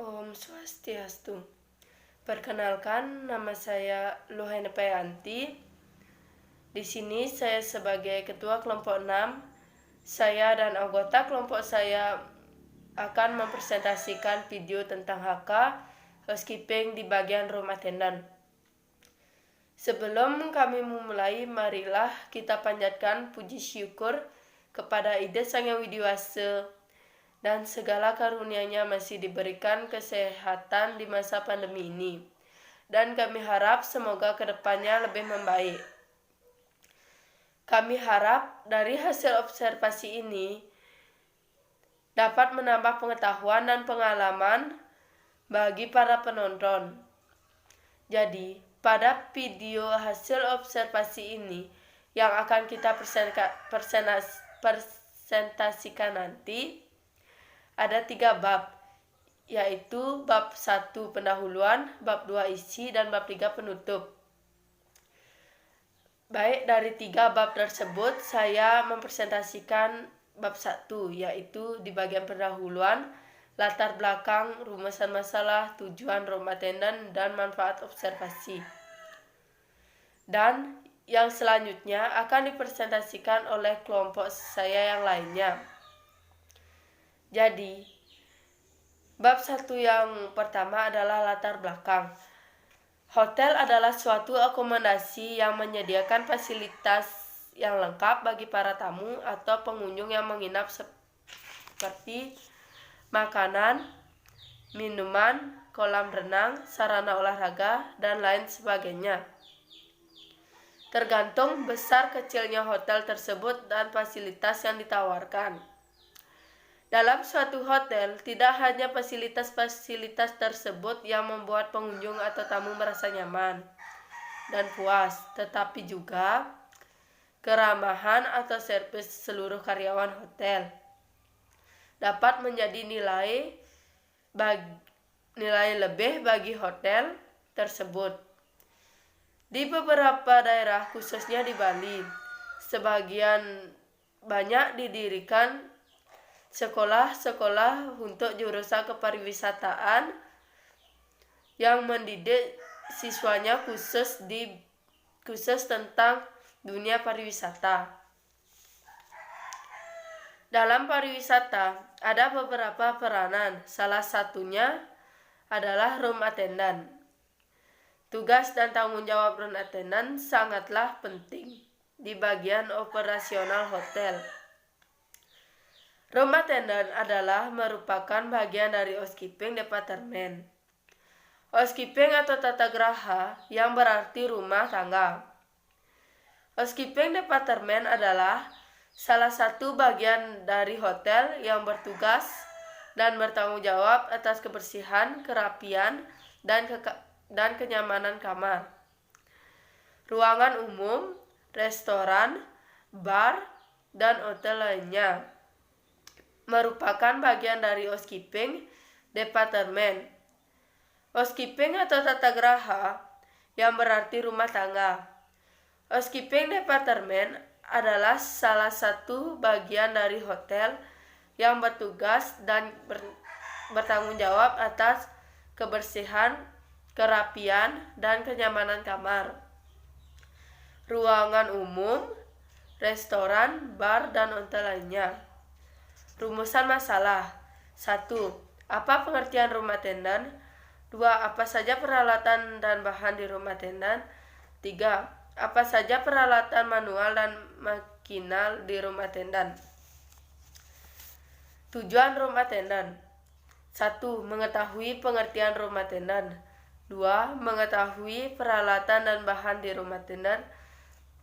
Om Swastiastu. Perkenalkan, nama saya Luhena Payanti. Di sini saya sebagai ketua kelompok 6. Saya dan anggota kelompok saya akan mempresentasikan video tentang HK housekeeping di bagian room attendant. Sebelum kami memulai, marilah kita panjatkan puji syukur kepada Ida Sang Yang Widi Wasa dan segala karunia-Nya masih diberikan kesehatan di masa pandemi ini. Dan kami harap semoga kedepannya lebih membaik. Kami harap dari hasil observasi ini dapat menambah pengetahuan dan pengalaman bagi para penonton. Jadi, pada video hasil observasi ini yang akan kita presentasikan nanti, ada 3 bab, yaitu bab 1 pendahuluan, bab 2 isi, dan bab 3 penutup. Baik, dari 3 bab tersebut saya mempresentasikan bab 1, yaitu di bagian pendahuluan, latar belakang, rumusan masalah, tujuan room attendant, dan manfaat observasi. Dan yang selanjutnya akan dipresentasikan oleh kelompok saya yang lainnya. Jadi, bab 1 yang pertama adalah latar belakang. Hotel adalah suatu akomodasi yang menyediakan fasilitas yang lengkap bagi para tamu atau pengunjung yang menginap seperti makanan, minuman, kolam renang, sarana olahraga, dan lain sebagainya. Tergantung besar kecilnya hotel tersebut dan fasilitas yang ditawarkan. Dalam suatu hotel, tidak hanya fasilitas-fasilitas tersebut yang membuat pengunjung atau tamu merasa nyaman dan puas, tetapi juga keramahan atau servis seluruh karyawan hotel dapat menjadi nilai lebih bagi hotel tersebut. Di beberapa daerah, khususnya di Bali, sebagian banyak didirikan sekolah-sekolah untuk jurusan kepariwisataan yang mendidik siswanya khusus tentang dunia pariwisata. Dalam pariwisata ada beberapa peranan, salah satunya adalah room attendant. Tugas dan tanggung jawab room attendant sangatlah penting di bagian operasional hotel. Room attendant adalah merupakan bagian dari housekeeping departemen. Housekeeping atau tata geraha yang berarti rumah tangga. Housekeeping departemen adalah salah satu bagian dari hotel yang bertugas dan bertanggung jawab atas kebersihan, kerapian, dan kenyamanan kamar, ruangan umum, restoran, bar, dan hotel lainnya. Merupakan bagian dari housekeeping departemen. Housekeeping atau tata geraha yang berarti rumah tangga. Housekeeping departemen adalah salah satu bagian dari hotel yang bertugas dan bertanggung jawab atas kebersihan, kerapian, dan kenyamanan kamar, ruangan umum, restoran, bar, dan hotel lainnya. Rumusan masalah. 1. Apa pengertian room attendant? 2. Apa saja peralatan dan bahan di room attendant? 3. Apa saja peralatan manual dan makinal di room attendant? Tujuan room attendant. 1. Mengetahui pengertian room attendant. 2. Mengetahui peralatan dan bahan di room attendant.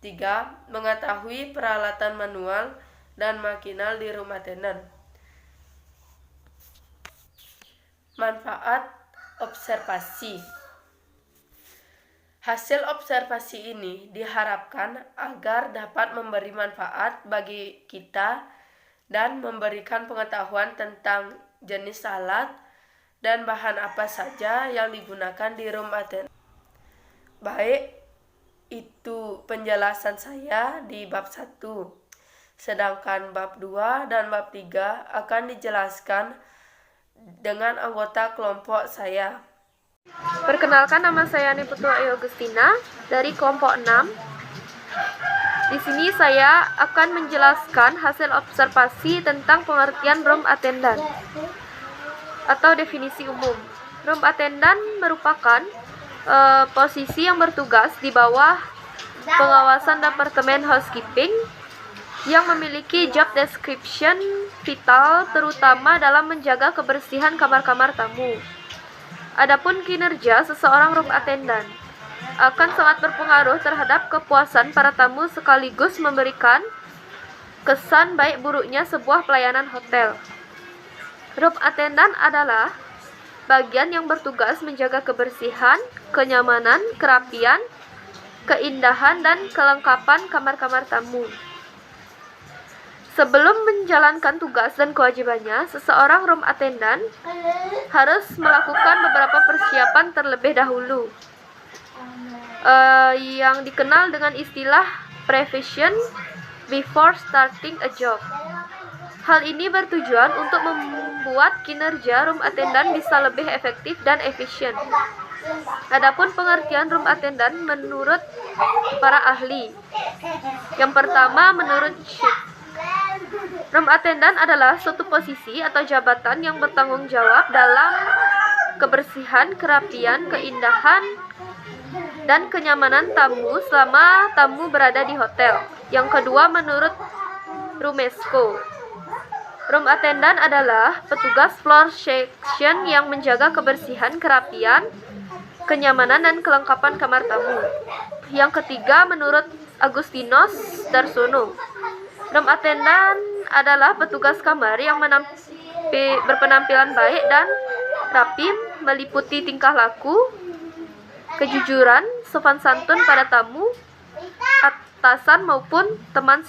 3. Mengetahui peralatan manual dan makinal di room attendant. Manfaat observasi. Hasil observasi ini diharapkan agar dapat memberi manfaat bagi kita dan memberikan pengetahuan tentang jenis alat dan bahan apa saja yang digunakan di room attendant. Baik, itu penjelasan saya di bab 1. Sedangkan bab 2 dan bab 3 akan dijelaskan dengan anggota kelompok saya. Perkenalkan, nama saya Niputu Ayu Agustina dari kelompok 6. Di sini saya akan menjelaskan hasil observasi tentang pengertian room attendant atau definisi umum. Room attendant merupakan posisi yang bertugas di bawah pengawasan Departemen Housekeeping yang memiliki job description vital terutama dalam menjaga kebersihan kamar-kamar tamu. Adapun kinerja seseorang room attendant akan sangat berpengaruh terhadap kepuasan para tamu sekaligus memberikan kesan baik buruknya sebuah pelayanan hotel. Room attendant adalah bagian yang bertugas menjaga kebersihan, kenyamanan, kerapian, keindahan, dan kelengkapan kamar-kamar tamu. Sebelum menjalankan tugas dan kewajibannya, seseorang room attendant harus melakukan beberapa persiapan terlebih dahulu, yang dikenal dengan istilah preparation before starting a job. Hal ini bertujuan untuk membuat kinerja room attendant bisa lebih efektif dan efisien. Adapun pengertian room attendant menurut para ahli. Yang pertama, menurut Shift, room attendant adalah suatu posisi atau jabatan yang bertanggung jawab dalam kebersihan, kerapian, keindahan, dan kenyamanan tamu selama tamu berada di hotel. Yang kedua, menurut Rumesco, room attendant adalah petugas floor section yang menjaga kebersihan, kerapian, kenyamanan, dan kelengkapan kamar tamu. Yang ketiga, menurut Agustinos Darsono, room attendant adalah petugas kamar yang berpenampilan baik dan rapi, meliputi tingkah laku, kejujuran, sopan santun pada tamu, atasan maupun teman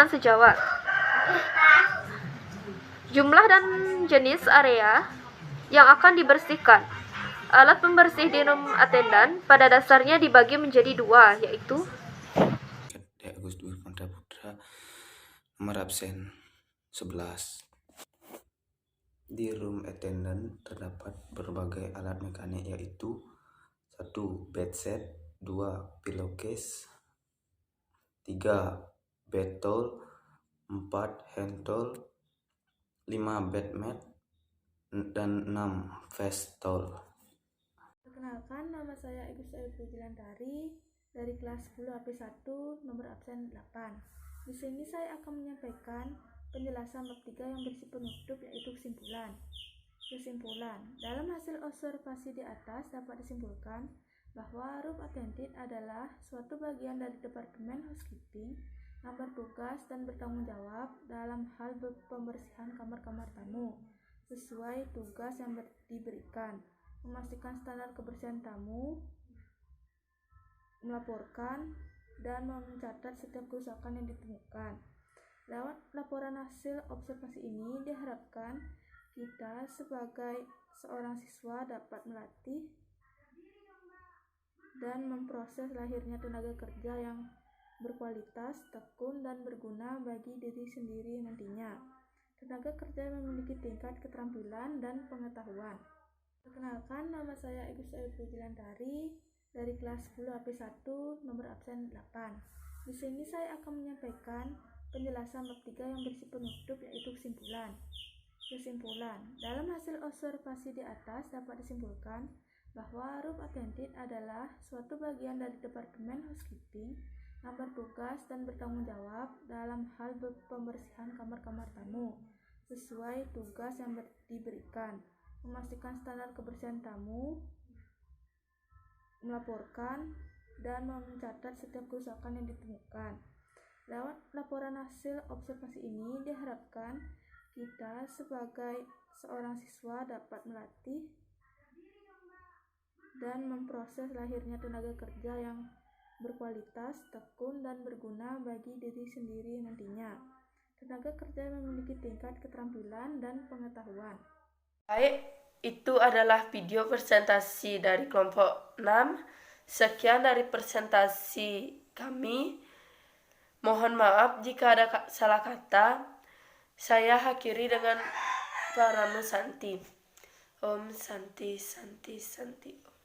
sejawat. Jumlah dan jenis area yang akan dibersihkan. Alat pembersih di room attendant pada dasarnya dibagi menjadi dua, yaitu Agus Dwi Putra, nomor absen 11. Di room attendant terdapat berbagai alat mekanik, yaitu 1. Bed set, 2. Pillowcase, 3. Bed towel, 4. hand towel, 5. bed mat, dan 6. face towel. Perkenalkan, nama saya Agus Ayu Pujilandari dari kelas 10 AP1 nomor absen 8. Di sini saya akan menyampaikan penjelasan bab 3 yang berisi penutup, yaitu kesimpulan. Dalam hasil observasi di atas dapat disimpulkan bahwa room attendant adalah suatu bagian dari Departemen Housekeeping yang bertugas dan bertanggung jawab dalam hal pembersihan kamar-kamar tamu sesuai tugas yang diberikan, memastikan standar kebersihan tamu, melaporkan dan mencatat setiap kerusakan yang ditemukan. Lewat laporan hasil observasi ini diharapkan kita sebagai seorang siswa dapat melatih dan memproses lahirnya tenaga kerja yang berkualitas, tekun, dan berguna bagi diri sendiri nantinya. Tenaga kerja yang memiliki tingkat keterampilan dan pengetahuan. Perkenalkan, nama saya Agus Ayu Pujilandari dari kelas 10 AP1 nomor absen 8. Di sini saya akan menyampaikan penjelasan bab 3 yang berisi penutup, yaitu kesimpulan. Dalam hasil observasi di atas dapat disimpulkan bahwa room attendant adalah suatu bagian dari Departemen Housekeeping yang bertugas dan bertanggung jawab dalam hal pembersihan kamar-kamar tamu sesuai tugas yang diberikan, memastikan standar kebersihan tamu, melaporkan dan mencatat setiap kerusakan yang ditemukan. Lewat laporan hasil observasi ini diharapkan kita sebagai seorang siswa dapat melatih dan memproses lahirnya tenaga kerja yang berkualitas, tekun, dan berguna bagi diri sendiri nantinya. Tenaga kerja yang memiliki tingkat keterampilan dan pengetahuan. Baik, itu adalah video presentasi dari kelompok 6. Sekian dari presentasi kami. Mohon maaf jika ada salah kata. Saya akhiri dengan Parama Santi. Om Santi Santi Santi.